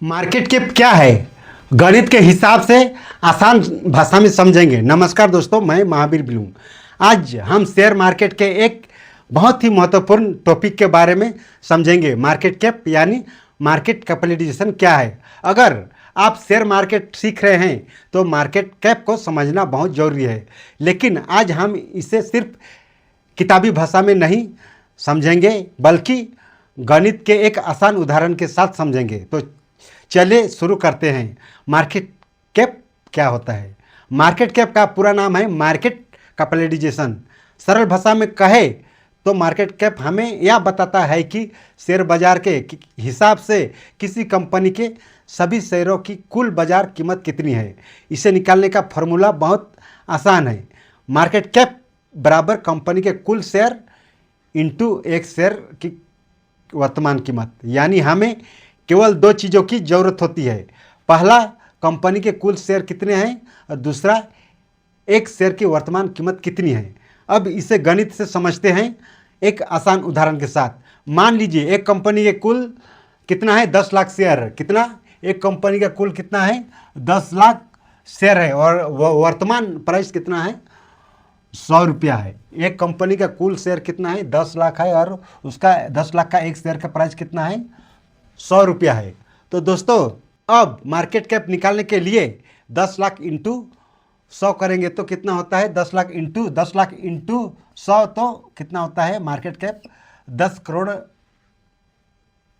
Market cap क्या है, गणित के हिसाब से आसान भाषा में समझेंगे। नमस्कार दोस्तों, मैं महावीर बिलूँ। आज हम शेयर मार्केट के एक बहुत ही महत्वपूर्ण टॉपिक के बारे में समझेंगे। मार्केट कैप यानी मार्केट कैपिटलाइजेशन क्या है। अगर आप शेयर मार्केट सीख रहे हैं तो मार्केट कैप को समझना बहुत ज़रूरी है, लेकिन आज हम इसे सिर्फ किताबी भाषा में नहीं समझेंगे बल्कि गणित के एक आसान उदाहरण के साथ समझेंगे। तो चलिए शुरू करते हैं। मार्केट कैप क्या होता है। मार्केट कैप का पूरा नाम है मार्केट कैपिटलाइजेशन। सरल भाषा में कहे तो मार्केट कैप हमें यह बताता है कि शेयर बाजार के हिसाब से किसी कंपनी के सभी शेयरों की कुल बाजार कीमत कितनी है। इसे निकालने का फॉर्मूला बहुत आसान है। मार्केट कैप बराबर कंपनी के कुल शेयर इंटू एक शेयर की वर्तमान कीमत। यानी हमें केवल दो चीज़ों की ज़रूरत होती है। पहला, कंपनी के कुल शेयर कितने हैं, और दूसरा, एक शेयर की वर्तमान कीमत कितनी है। अब इसे गणित से समझते हैं एक आसान उदाहरण के साथ। मान लीजिए एक कंपनी के कुल कितना है, 10 लाख शेयर। कितना, एक कंपनी का कुल कितना है, 10 लाख शेयर है, और वर्तमान प्राइस कितना है, 100 रुपया है। एक कंपनी का कुल शेयर कितना है, 10 लाख है, और उसका 10 लाख का एक शेयर का प्राइस कितना है, 100 रुपया है। तो दोस्तों, अब मार्केट कैप निकालने के लिए 10 लाख इंटू 100 करेंगे तो कितना होता है, 10 लाख इंटू 100 तो कितना होता है market cap, 10 crore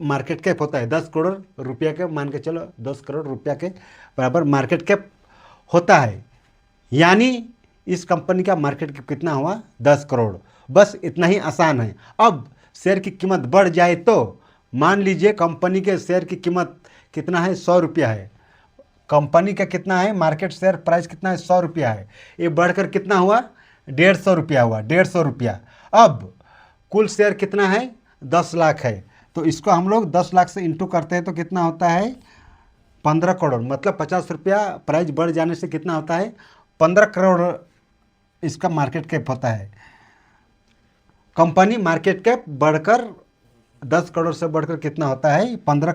market cap होता है। 10 करोड़ रुपया के, मान के चलो 10 करोड़ रुपया के बराबर मार्केट कैप होता है। यानी इस कंपनी का मार्केट कैप कितना हुआ, 10 करोड़। बस इतना ही आसान है। अब शेयर की कीमत बढ़ जाए तो मान लीजिए कंपनी के शेयर की कीमत कितना है, 100 रुपया है। कंपनी का कितना है, मार्केट शेयर प्राइस कितना है, 100 रुपया है। ये बढ़कर कितना हुआ, 150 रुपया हुआ, 150 रुपया। अब कुल शेयर कितना है, 10 लाख है। तो इसको हम लोग 10 लाख से इंटू करते हैं तो कितना होता है, 15 करोड़। मतलब 50 रुपया प्राइस बढ़ जाने से कितना होता है, 15 करोड़ इसका मार्केट कैप होता है। कंपनी मार्केट कैप बढ़कर 10 करोड़ से बढ़कर कितना होता है, 15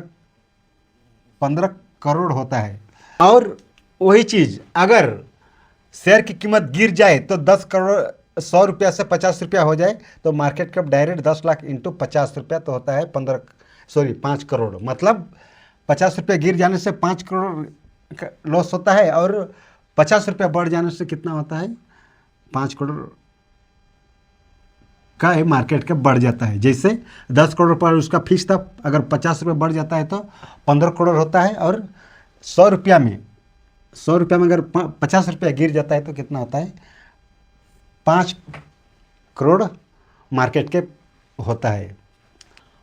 करोड़ होता है। और वही चीज़ अगर शेयर की कीमत गिर जाए तो 10 करोड़ 100 रुपया से 50 रुपया हो जाए तो market cap direct 10 lakh into 50 रुपया तो होता है 5 करोड़। मतलब 50 रुपया गिर जाने से 5 करोड़ लॉस होता है, और 50 रुपया बढ़ जाने से कितना होता है, 5 करोड़ का मार्केट कैप बढ़ जाता है। जैसे 10 करोड़ पर उसका फिक्स था, अगर 50 रुपये बढ़ जाता है तो 15 करोड़ होता है, और 100 रुपया में अगर 50 रुपया गिर जाता है तो कितना होता है, 5 करोड़ मार्केट कैप होता है।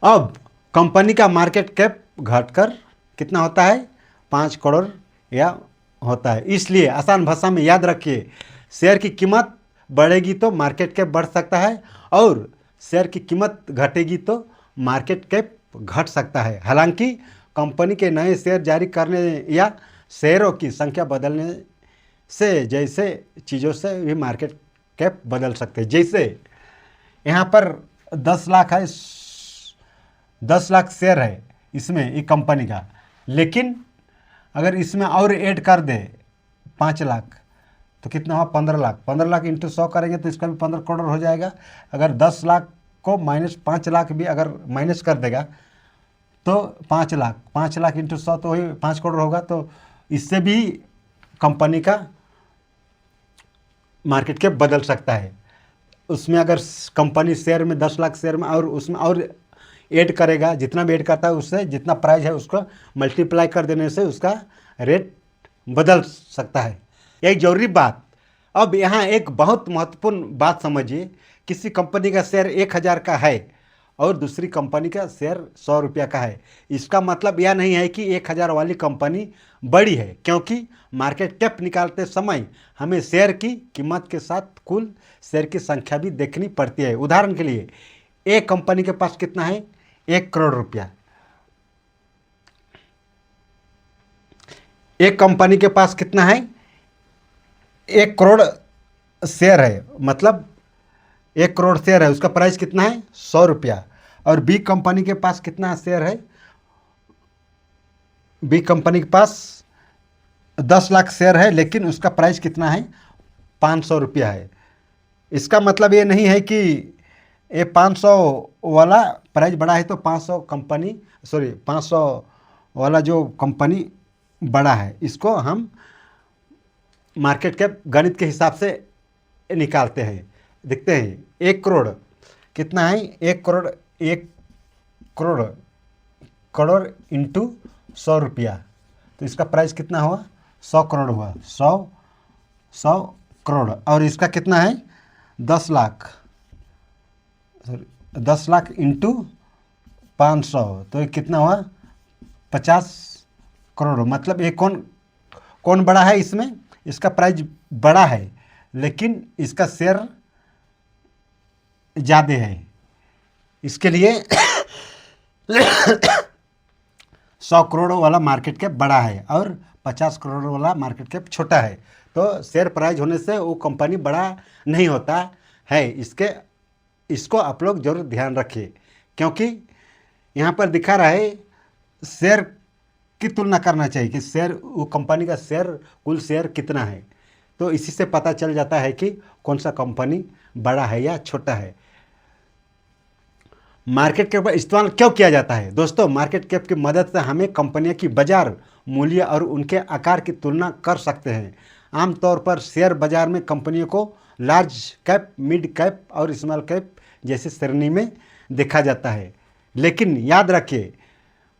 अब कंपनी का मार्केट कैप घटकर कितना होता है, 5 करोड़ या होता है। इसलिए आसान भाषा में याद रखिए, शेयर की कीमत बढ़ेगी तो मार्केट कैप बढ़ सकता है, और शेयर की कीमत घटेगी तो मार्केट कैप घट सकता है। हालांकि कंपनी के नए शेयर जारी करने या शेयरों की संख्या बदलने से जैसे चीज़ों से भी मार्केट कैप बदल सकते हैं। जैसे यहाँ पर 10 लाख है, 10 लाख शेयर है इसमें, एक कंपनी का, लेकिन अगर इसमें और ऐड कर दे 5 लाख तो कितना हुआ, 15 लाख। 15 लाख इंटू 100 करेंगे तो इसका भी 15 करोड़ हो जाएगा। अगर 10 लाख को माइनस 5 लाख भी अगर माइनस कर देगा तो 5 लाख इंटू 100 तो वही 5 करोड़ होगा। तो इससे भी कंपनी का मार्केट कैप बदल सकता है। उसमें अगर कंपनी शेयर में 10 लाख शेयर में और उसमें और ऐड करेगा, जितना भी ऐड करता है उससे जितना प्राइस है उसको मल्टीप्लाई कर देने से उसका रेट बदल सकता है। एक जरूरी बात, अब यहाँ एक बहुत महत्वपूर्ण बात समझिए। किसी कंपनी का शेयर 1000 का है और दूसरी कंपनी का शेयर 100 रुपया का है। इसका मतलब यह नहीं है कि 1000 वाली कंपनी बड़ी है, क्योंकि मार्केट कैप निकालते समय हमें शेयर की कीमत के साथ कुल शेयर की संख्या भी देखनी पड़ती है। उदाहरण के लिए, एक कंपनी के पास कितना है, 1 करोड़ रुपया। एक कंपनी के पास कितना है, 1 करोड़ शेयर है। मतलब 1 करोड़ शेयर है, उसका प्राइस कितना है, 100 रुपया। और बी कंपनी के पास कितना शेयर है, बी कंपनी के पास 10 लाख शेयर है, लेकिन उसका प्राइस कितना है, 500 रुपया है। इसका मतलब ये नहीं है कि ये 500 वाला प्राइस बड़ा है तो 500 कंपनी, सॉरी 500 वाला जो कंपनी बड़ा है, इसको हम मार्केट कैप गणित के हिसाब से निकालते हैं। देखते हैं 1 करोड़ कितना है, 1 करोड़, 1 करोड़ करोड़ इंटू 100 रुपया, तो इसका प्राइस कितना हुआ, 100 करोड़ हुआ, 100 करोड़। और इसका कितना है, 10 लाख, सॉरी 10 लाख इंटू 500, तो ये कितना हुआ, 50 करोड़। मतलब ये कौन बड़ा है इसमें, इसका प्राइस बड़ा है लेकिन इसका शेयर ज़्यादा है, इसके लिए 100 करोड़ वाला मार्केट कैप बड़ा है और 50 करोड़ वाला मार्केट कैप छोटा है। तो शेयर प्राइस होने से वो कंपनी बड़ा नहीं होता है। इसको आप लोग जरूर ध्यान रखिए, क्योंकि यहाँ पर दिखा रहा है शेयर की तुलना करना चाहिए कि शेयर, वो कंपनी का शेयर, कुल शेयर कितना है, तो इसी से पता चल जाता है कि कौन सा कंपनी बड़ा है या छोटा है। मार्केट कैप का इस्तेमाल क्यों किया जाता है दोस्तों, मार्केट कैप की मदद से हमें कंपनियों की बाजार मूल्य और उनके आकार की तुलना कर सकते हैं। आमतौर पर शेयर बाजार में कंपनियों को लार्ज कैप, मिड कैप और स्मॉल कैप जैसी श्रेणी में देखा जाता है। लेकिन याद रखिए,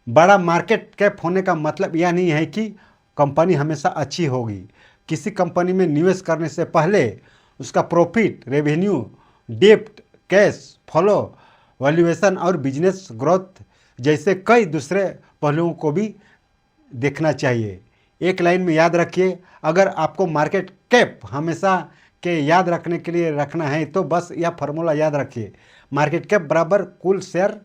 बड़ा मार्केट कैप होने का मतलब यह नहीं है कि कंपनी हमेशा अच्छी होगी। किसी कंपनी में निवेश करने से पहले उसका प्रॉफिट, रेवेन्यू, डेप्ट, कैश फ्लो, वैल्यूएशन और बिजनेस ग्रोथ जैसे कई दूसरे पहलुओं को भी देखना चाहिए। एक लाइन में याद रखिए, अगर आपको मार्केट कैप हमेशा के याद रखने के लिए रखना है तो बस यह फार्मूला याद रखिए, मार्केट कैप बराबर कुल शेयर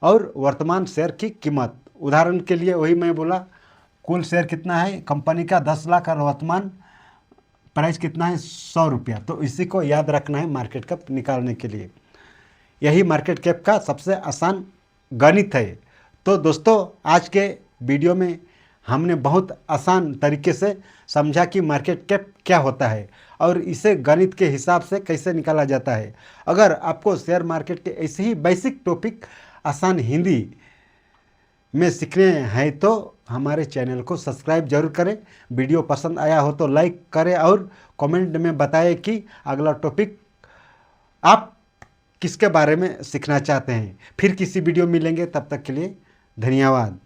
और वर्तमान शेयर की कीमत। उदाहरण के लिए वही मैं बोला, कुल शेयर कितना है कंपनी का, 10 लाख, और वर्तमान प्राइस कितना है, 100 रुपया। तो इसी को याद रखना है मार्केट कैप निकालने के लिए। यही मार्केट कैप का सबसे आसान गणित है। तो दोस्तों, आज के वीडियो में हमने बहुत आसान तरीके से समझा कि मार्केट कैप क्या होता है और इसे गणित के हिसाब से कैसे निकाला जाता है। अगर आपको शेयर मार्केट के ऐसे ही बेसिक टॉपिक आसान हिंदी में सीखने हैं तो हमारे चैनल को सब्सक्राइब जरूर करें। वीडियो पसंद आया हो तो लाइक करें और कमेंट में बताएं कि अगला टॉपिक आप किसके बारे में सीखना चाहते हैं। फिर किसी वीडियो मिलेंगे, तब तक के लिए धन्यवाद।